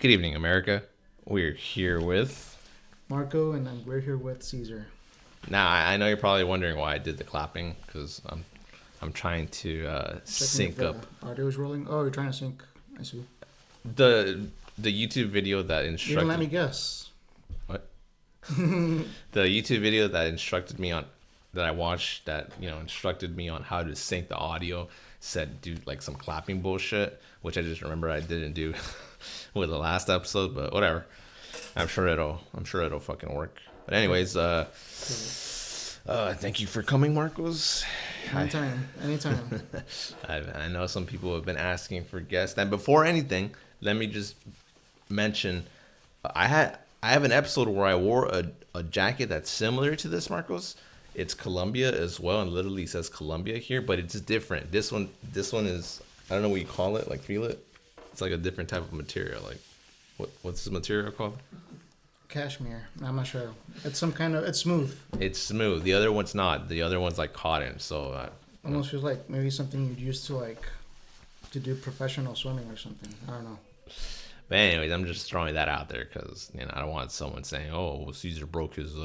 Good evening, America. We're here with. Marco, and we're here with Caesar. Now, I know you're probably wondering why I did the clapping because I'm trying to Checking sync if up audio is rolling. Oh, you're trying to sync. I see. the YouTube video that You instructed. didn't let me guess. What? The YouTube video that instructed me on that I watched that instructed me on how to sync the audio said do like some clapping bullshit, which I just remember I didn't do with the last episode, but whatever. I'm sure it'll fucking work. But anyways, thank you for coming, Marcos. Anytime. I know some people have been asking for guests. And before anything, let me just mention I have an episode where I wore a jacket that's similar to this, Marcos. It's Columbia as well, and literally says Columbia here, but it's different. This one is, I don't know what you call it, like feel it. It's like a different type of material. Like what's this material called? Cashmere. I'm not sure. It's some kind of. It's smooth. It's smooth. The other one's not. The other one's like cotton. So almost feels like maybe something you'd use to do professional swimming or something. I don't know. But anyways, I'm just throwing that out there because I don't want someone saying, "Oh, Caesar broke his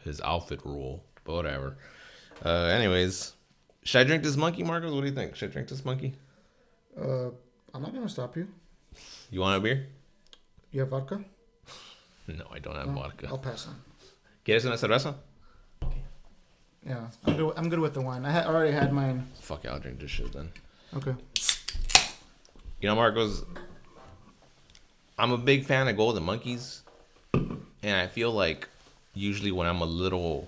his outfit rule." But whatever. Anyways, should I drink this monkey, Marcos? What do you think? Should I drink this monkey? I'm not gonna stop you. You want a beer? You have vodka? No, I don't have vodka. I'll pass on. ¿Quieres una cerveza? Yeah, I'm good with the wine. I already had mine. Fuck it, I'll drink this shit then. Okay. Marcos, I'm a big fan of Golden Monkeys, and I feel like usually when I'm a little,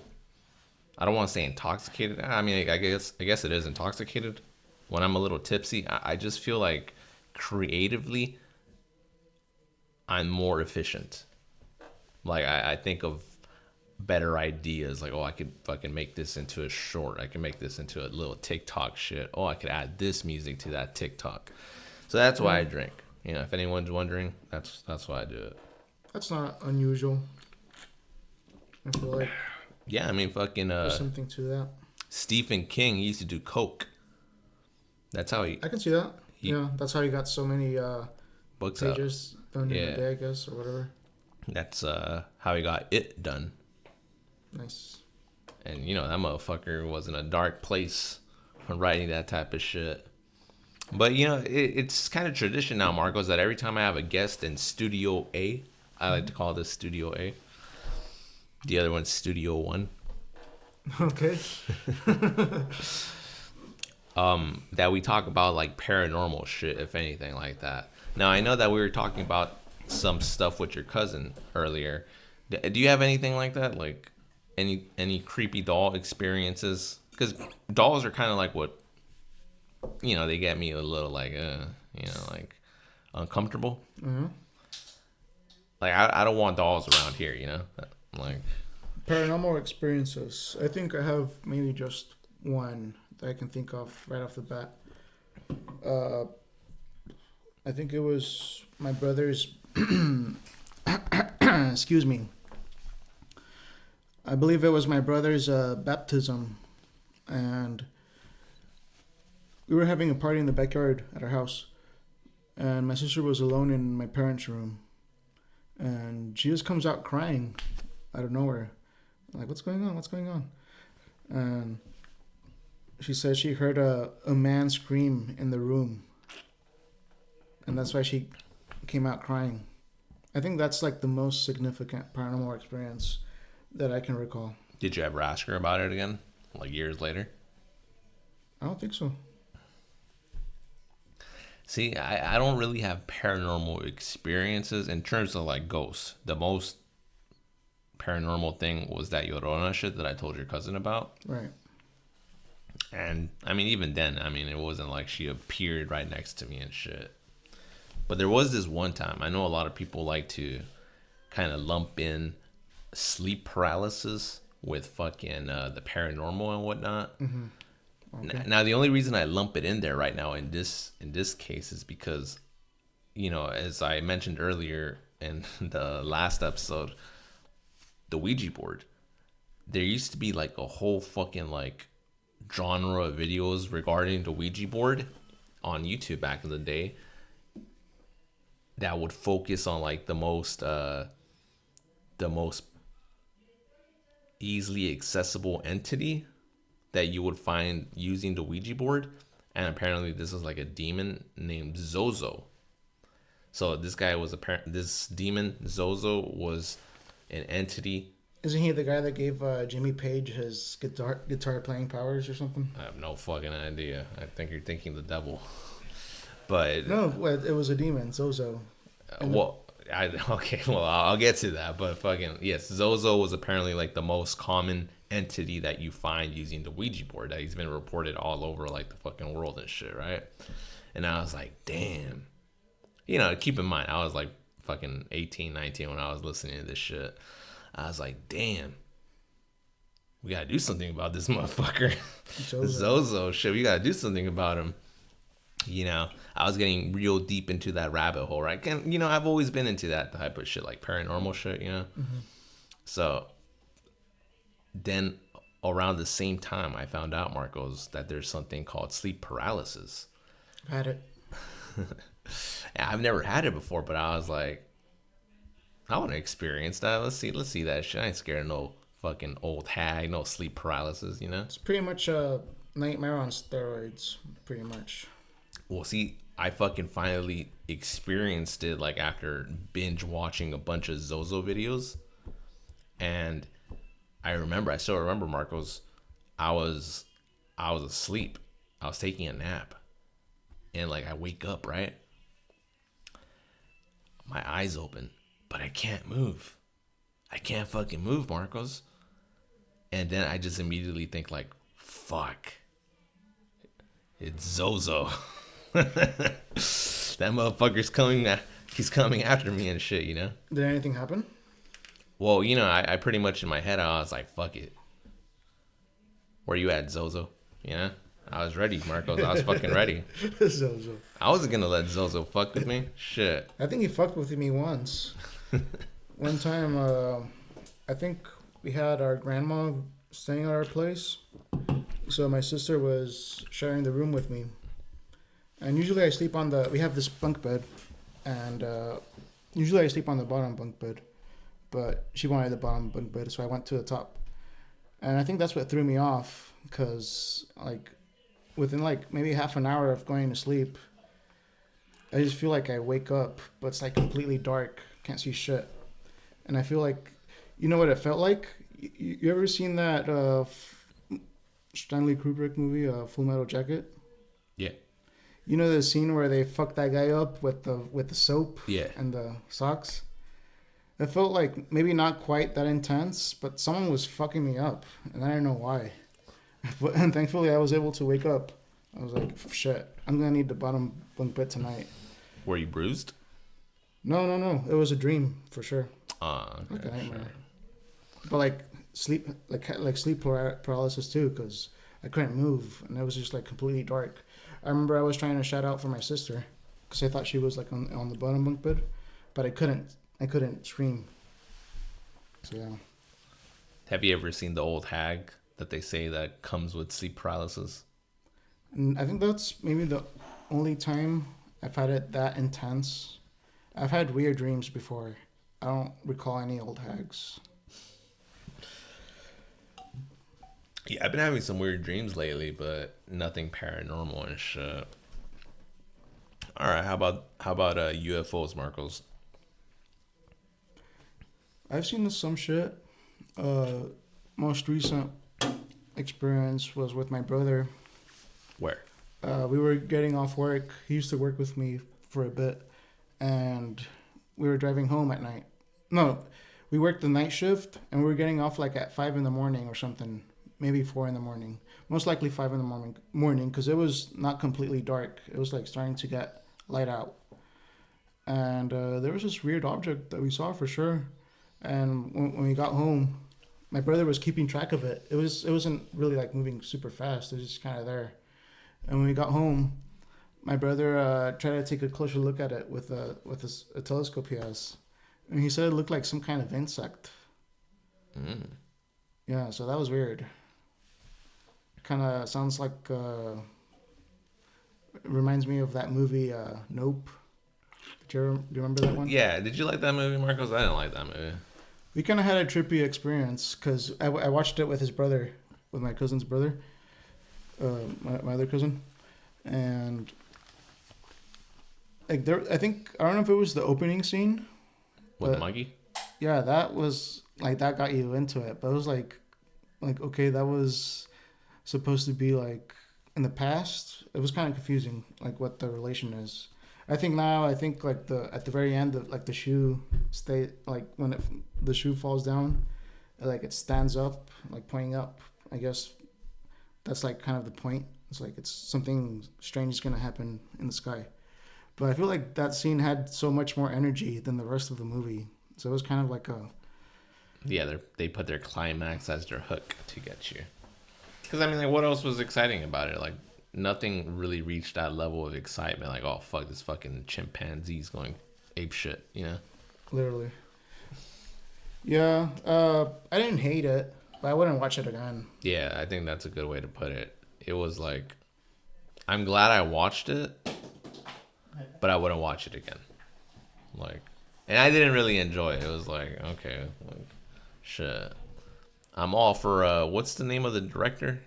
I don't want to say intoxicated. I mean, I guess it is intoxicated. When I'm a little tipsy, I just feel like creatively, I'm more efficient. Like I think of better ideas. Like, oh, I could fucking make this into a short. I can make this into a little TikTok shit. Oh, I could add this music to that TikTok. So that's why I drink. If anyone's wondering, that's why I do it. That's not unusual. I feel like. Yeah, I mean, fucking. There's something to that. Stephen King, he used to do coke. That's how he. I can see that. Yeah, that's how he got so many books pages done in a day, I guess, or whatever. That's how he got it done. Nice. And that motherfucker was in a dark place when writing that type of shit. But it's kind of tradition now, Marcos, that every time I have a guest in Studio A, I like to call this Studio A. The other one's Studio 1. Okay. That we talk about like paranormal shit, if anything like that. Now I know that we were talking about some stuff with your cousin earlier. Do you have anything like that? Like any creepy doll experiences? Because dolls are kind of like what, they get me a little like, like uncomfortable. Mm-hmm. Like I don't want dolls around here, like paranormal experiences. I think I have maybe just one that I can think of right off the bat. I think it was my brother's. Excuse me. I believe it was my brother's baptism, and we were having a party in the backyard at our house, and my sister was alone in my parents' room, and she just comes out crying out of nowhere. I'm like, what's going on? And she said she heard a man scream in the room, and that's why she came out crying. I think that's like the most significant paranormal experience that I can recall. Did you ever ask her about it again, like years later? I don't think so. See, I don't really have paranormal experiences in terms of like ghosts. The most paranormal thing was that Llorona shit that I told your cousin about. Right. And I mean, even then, it wasn't like she appeared right next to me and shit. But there was this one time, I know a lot of people like to kind of lump in sleep paralysis with fucking the paranormal and whatnot. Mm-hmm. Okay. Now, the only reason I lump it in there right now in this case is because, as I mentioned earlier in the last episode, the Ouija board, there used to be like a whole fucking like genre of videos regarding the Ouija board on YouTube back in the day. that would focus on like the most easily accessible entity that you would find using the Ouija board. And apparently this is like a demon named Zozo. So this demon Zozo was an entity. Isn't he the guy that gave Jimmy Page his guitar playing powers or something? I have no fucking idea. I think you're thinking the devil. But No, it was a demon, Zozo. I'll get to that. But fucking yes, Zozo was apparently like the most common entity that you find using the Ouija board. That he's been reported all over like the fucking world and shit, right? And I was like, damn. Keep in mind, I was like fucking 18, 19 when I was listening to this shit. I was like, damn. We gotta do something about this motherfucker. Zozo shit, we gotta do something about him. I was getting real deep into that rabbit hole, right? And, I've always been into that type of shit, like paranormal shit, Mm-hmm. So then around the same time, I found out, Marcos, that there's something called sleep paralysis. Had it. I've never had it before, but I was like, I want to experience that. Let's see that shit. I ain't scared of no fucking old hag, no sleep paralysis, It's pretty much a nightmare on steroids, pretty much. Well, see, I fucking finally experienced it like after binge watching a bunch of Zozo videos. And I still remember, Marcos, I was asleep. I was taking a nap. And like I wake up, right? My eyes open, but I can't move. I can't fucking move, Marcos. And then I just immediately think like, fuck. It's Zozo. That motherfucker's coming. He's coming after me and shit, Did anything happen? Well, I pretty much in my head, I was like, fuck it. Where you at, Zozo? I was ready, Marcos. I was fucking ready. Zozo. I wasn't gonna let Zozo fuck with me. Shit. I think he fucked with me once. One time, I think we had our grandma staying at our place. So my sister was sharing the room with me. And usually I sleep we have this bunk bed. And usually I sleep on the bottom bunk bed. But she wanted the bottom bunk bed, so I went to the top. And I think that's what threw me off. Because, like, within, like, maybe half an hour of going to sleep, I just feel like I wake up, but it's, like, completely dark. Can't see shit. And I feel like, you know what it felt like? You ever seen that Stanley Kubrick movie, Full Metal Jacket? Yeah. You know the scene where they fuck that guy up with the soap and the socks? It felt like maybe not quite that intense, but someone was fucking me up, and I don't know why. And thankfully, I was able to wake up. I was like, shit, I'm going to need the bottom bunk bed tonight. Were you bruised? No. It was a dream, for sure. Okay, like a nightmare. Sure. But like sleep paralysis too, because I couldn't move, and it was just like completely dark. I remember I was trying to shout out for my sister, because I thought she was like on the bottom bunk bed, but I couldn't scream. So yeah. Have you ever seen the old hag that they say that comes with sleep paralysis? I think that's maybe the only time I've had it that intense. I've had weird dreams before. I don't recall any old hags. Yeah, I've been having some weird dreams lately, but nothing paranormal and shit. All right, how about UFOs, Marcos? I've seen some shit. Most recent experience was with my brother. Where? We were getting off work. He used to work with me for a bit, and we were driving home at night. No, we worked the night shift, and we were getting off like at 5 a.m. or something, maybe 4 a.m. Most likely 5 a.m, because it was not completely dark. It was like starting to get light out, and there was this weird object that we saw for sure. And when we got home, my brother was keeping track of it. It wasn't really like moving super fast. It was just kind of there. And when we got home, my brother tried to take a closer look at it with a telescope he has, and he said it looked like some kind of insect. Mm. Yeah, so that was weird. Kind of sounds like reminds me of that movie Nope. Do you remember that one? Yeah, did you like that movie, Marcos? I didn't like that movie. We kind of had a trippy experience because I watched it with his brother, with my cousin's brother, my other cousin, and like there, I don't know if it was the opening scene, With the but monkey? yeah, that was like that got you into it. But it was like okay, that was supposed to be like in the past. It was kind of confusing, like what the relation is. I think like the at the very end, like the shoe stay like when the shoe falls down, like it stands up, like pointing up. I guess that's like kind of the point. It's like it's something strange is gonna happen in the sky. But I feel like that scene had so much more energy than the rest of the movie. So it was kind of like a Yeah, they put their climax as their hook to get you. Because, I mean, like, what else was exciting about it? Like, nothing really reached that level of excitement. Like, oh, fuck, this fucking chimpanzee's going ape shit, you know? literally. Yeah, I didn't hate it, but I wouldn't watch it again. Yeah, I think that's a good way to put it. It was like, I'm glad I watched it, but I wouldn't watch it again. Like, and I didn't really enjoy it. It was like, okay, like, shit. I'm all for, what's the name of the director?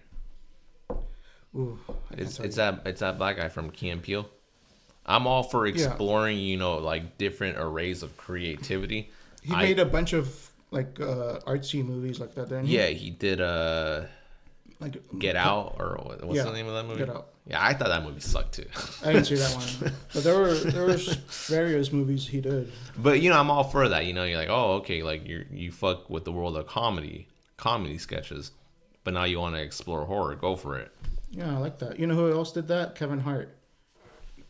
Ooh, I can't tell you. It's that black guy from Key and Peele. I'm all for exploring, like different arrays of creativity. He made a bunch of like artsy movies like that, didn't he? Yeah, he did Like Get Out, or what's yeah, the name of that movie? Get Out. Yeah, I thought that movie sucked too. I didn't see that one, but there were various movies he did. But I'm all for that. You're like, oh, okay, like you fuck with the world of comedy sketches, but now you want to explore horror. Go for it. Yeah, I like that. You know who else did that? Kevin Hart.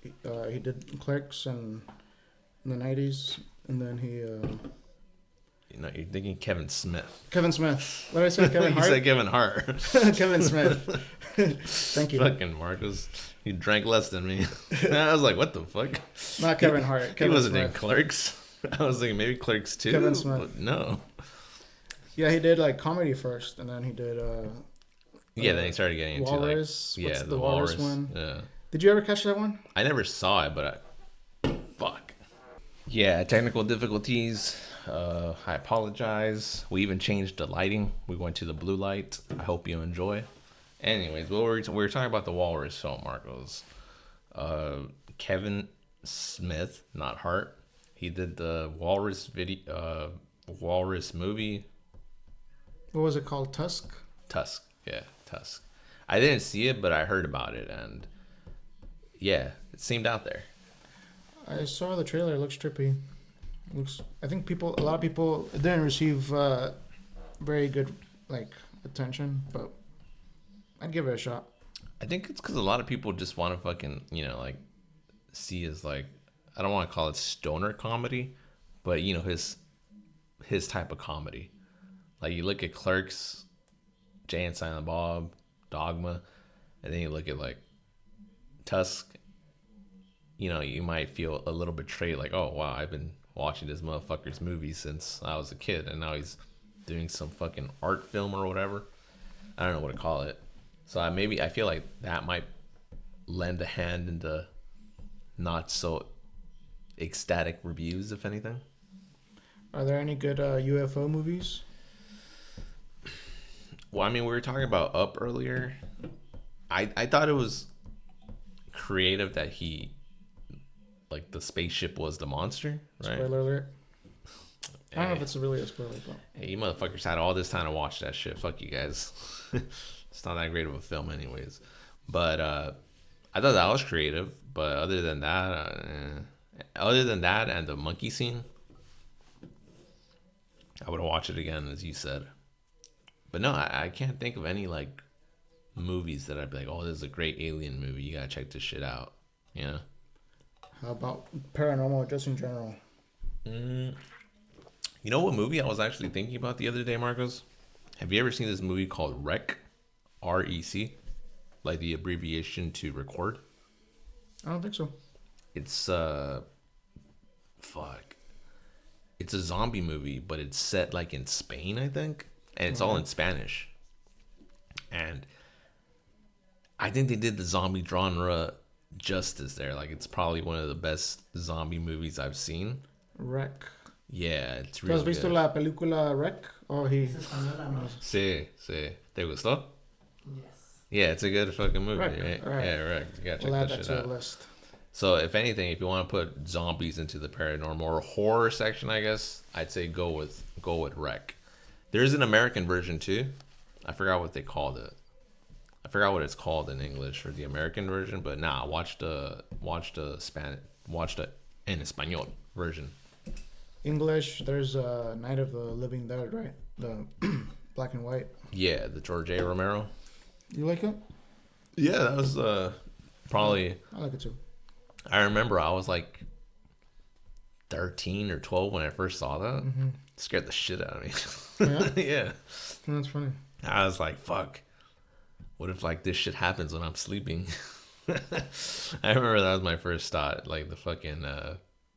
He did Clerks in the '90s, and then he. You're thinking Kevin Smith. Kevin Smith. What did I say? Kevin You Hart. said Kevin Hart. Kevin Smith. Thank you. Fucking Marcus, you drank less than me. I was like, what the fuck? Not Kevin Hart. Kevin He wasn't Smith. in Clerks. I was thinking maybe Clerks too. Kevin Smith. But no. Yeah, he did like comedy first, and then he did. Yeah, then he started getting into Walrus. like What's yeah, the Walrus one? Yeah. Did you ever catch that one? I never saw it, but fuck. Yeah, technical difficulties. I apologize. We even changed the lighting. We went to the blue light. I hope you enjoy. Anyways, we were talking about the Walrus film, Marcos. Kevin Smith, not Hart. He did the Walrus Walrus movie. What was it called? Tusk. Tusk. Yeah, Tusk. I didn't see it, but I heard about it, and yeah, it seemed out there. I saw the trailer. It looks trippy. I think a lot of people it didn't receive very good like attention, but I'd give it a shot. I think it's because a lot of people just want to fucking like see as like, I don't want to call it stoner comedy, but his type of comedy. Like you look at Clerks, Jay and Silent Bob, Dogma, and then you look at like Tusk. You might feel a little betrayed, like, oh wow, I've been watching this motherfucker's movie since I was a kid, and now he's doing some fucking art film or whatever. I don't know what to call it. So I feel like that might lend a hand into not so ecstatic reviews, if anything. Are there any good UFO movies? Well, I mean, we were talking about Up earlier. I thought it was creative that he, like, the spaceship was the monster, right? Spoiler alert. I don't know if it's really a spoiler, but Hey, you motherfuckers had all this time to watch that shit. Fuck you guys. It's not that great of a film anyways. But I thought that was creative. But other than that and the monkey scene, I would watch it again, as you said. But no, I can't think of any like movies that I'd be like, oh, this is a great alien movie. You gotta check this shit out. You know? how about paranormal just in general? You know what movie I was actually thinking about the other day, Marcos? Have you ever seen this movie called REC? REC? Like the abbreviation to record? I don't think so. It's fuck. It's a zombie movie, but it's set like in Spain, I think. And it's all in Spanish. And I think they did the zombie genre justice there. Like it's probably one of the best zombie movies I've seen. Rec. Yeah, it's ¿Tú really has visto good. la película Rec? Oh, he. Es española, ¿no? Sí, sí. ¿Te gustó? Yes. Yeah, it's a good fucking movie, Rec, right? right. Yeah, Rec. You gotta check We'll add that that shit to out. the list. So, if anything, if you want to put zombies into the paranormal or horror section, I guess I'd say go with Rec. There's an American version too. I forgot what they called it. I forgot what it's called in English or the American version, but nah, watch the en español version. English, there's Night of the Living Dead, right? The black and white. Yeah, the George A. Romero. You like it? Yeah, that was probably. I like it too. I remember I was like 13 or 12 when I first saw that. Mm-hmm. Scared the shit out of me. Yeah? Yeah. That's funny. I was like, fuck. What if like this shit happens when I'm sleeping? I remember that was my first thought. Like the fucking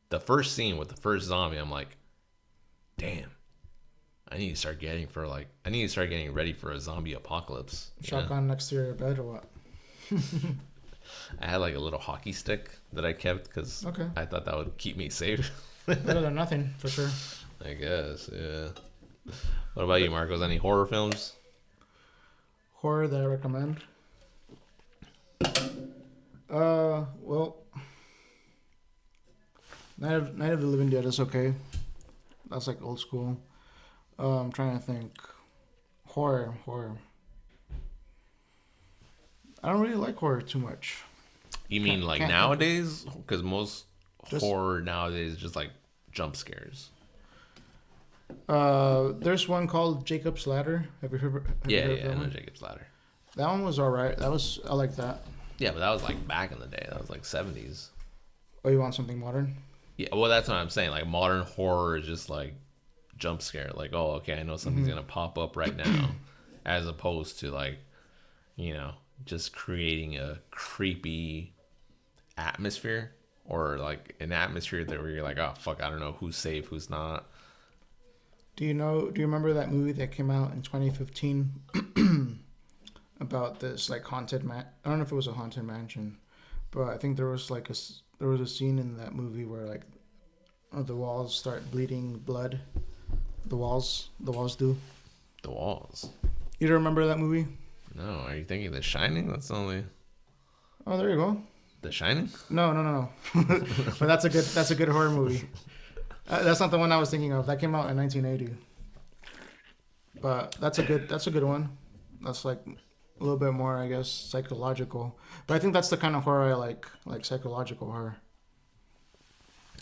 the first scene with the first zombie, I'm like, damn. I need to start getting ready for a zombie apocalypse. you know? Shotgun next to your bed or what? I had like a little hockey stick that I kept because Okay. I thought that would keep me safe. Better than nothing, for sure. I guess, yeah. What about you, Marcos? Any horror films? Horror that I recommend. Well, Night of the Living Dead is okay. That's like old school. I'm trying to think. Horror. I don't really like horror too much. You mean like can't- nowadays? Because most Just- horror nowadays is just like jump scares. There's one called Jacob's Ladder. Have you heard of Yeah, that I know one? Jacob's Ladder. That one was alright. I like that. Yeah, but that was like back in the day. That was like 70s. Oh, you want something modern? Yeah, well, that's what I'm saying. Like modern horror is just like jump scare. Like, oh, okay, I know something's gonna pop up right now, as opposed to like, just creating a creepy atmosphere or like an atmosphere that where you're like, oh fuck, I don't know who's safe, who's not. Do you remember that movie that came out in 2015 about this like haunted man? I don't know if it was a haunted mansion, but I think there was a scene in that movie where like the walls start bleeding blood. The walls do. The Walls. You don't remember that movie? No, are you thinking The Shining? That's only Oh, there you go. The Shining. No. But that's a good horror movie. That's not the one I was thinking of. That came out in 1980. But that's a good one. That's like a little bit more, I guess, psychological. But I think that's the kind of horror I like psychological horror.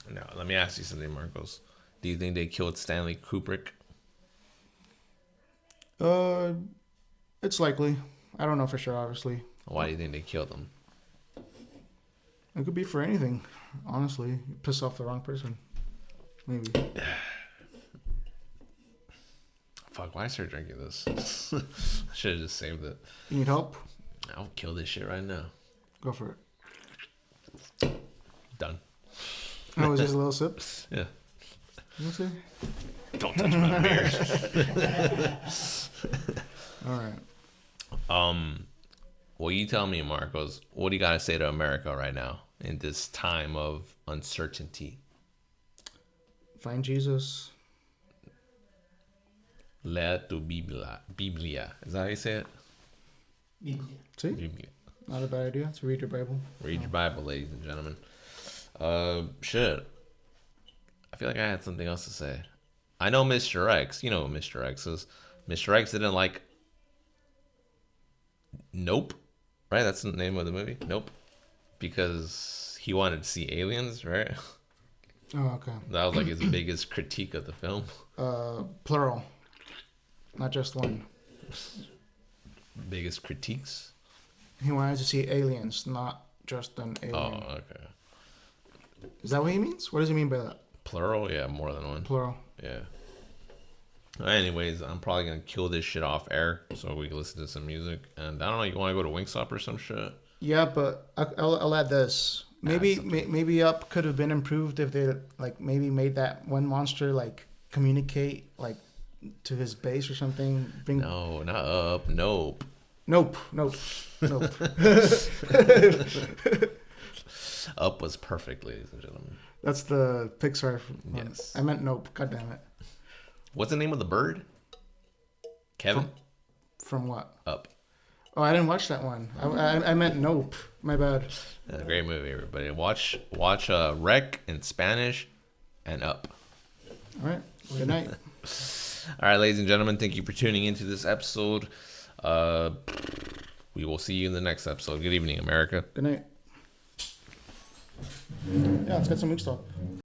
No, let me ask you something, Marcos. Do you think they killed Stanley Kubrick? It's likely. I don't know for sure, obviously. Why do you think they killed him? It could be for anything, honestly. Piss off the wrong person. Maybe. Fuck, why I start drinking this? I should have just saved it. You need help? I'll kill this shit right now. Go for it. Done. Oh, was just a little sip? Yeah. Let's see. Don't touch my beer. All right. Well, you tell me, Marcos, what do you got to say to America right now in this time of uncertainty? Find Jesus. Lea tu Biblia. Is that how you say it? Biblia. See? Biblia. Not a bad idea to read your Bible. Read your Bible, ladies and gentlemen. Shit. I feel like I had something else to say. I know Mr. X. You know what Mr. X is. Mr. X didn't like Nope. Right? That's the name of the movie. Nope. Because he wanted to see aliens, right? Oh, okay. That was like his biggest critique of the film. Plural. Not just one. Biggest critiques? He wanted to see aliens, not just an Oh, alien. okay. Is that what he means? What does he mean by that? Plural? Yeah, more than one. Plural. Yeah. Anyways, I'm probably gonna kill this shit off air so we can listen to some music. And I don't know, you want to go to Wingstop or some shit? Yeah, but I'll add this. Maybe something. maybe Up could have been improved if they like maybe made that one monster like communicate like to his base or something. Bring No, not Up. Nope. Nope. Up was perfect, ladies and gentlemen. That's the Pixar one. Yes. I meant Nope. God damn it. What's the name of the bird? Kevin? From what? Up. Oh, I didn't watch that one. I meant Nope. My bad. A great movie, everybody. Watch Rec in Spanish and Up. All right. Good night. All right, ladies and gentlemen, thank you for tuning into this episode. We will see you in the next episode. Good evening, America. Good night. Yeah, let's get some Wingstop.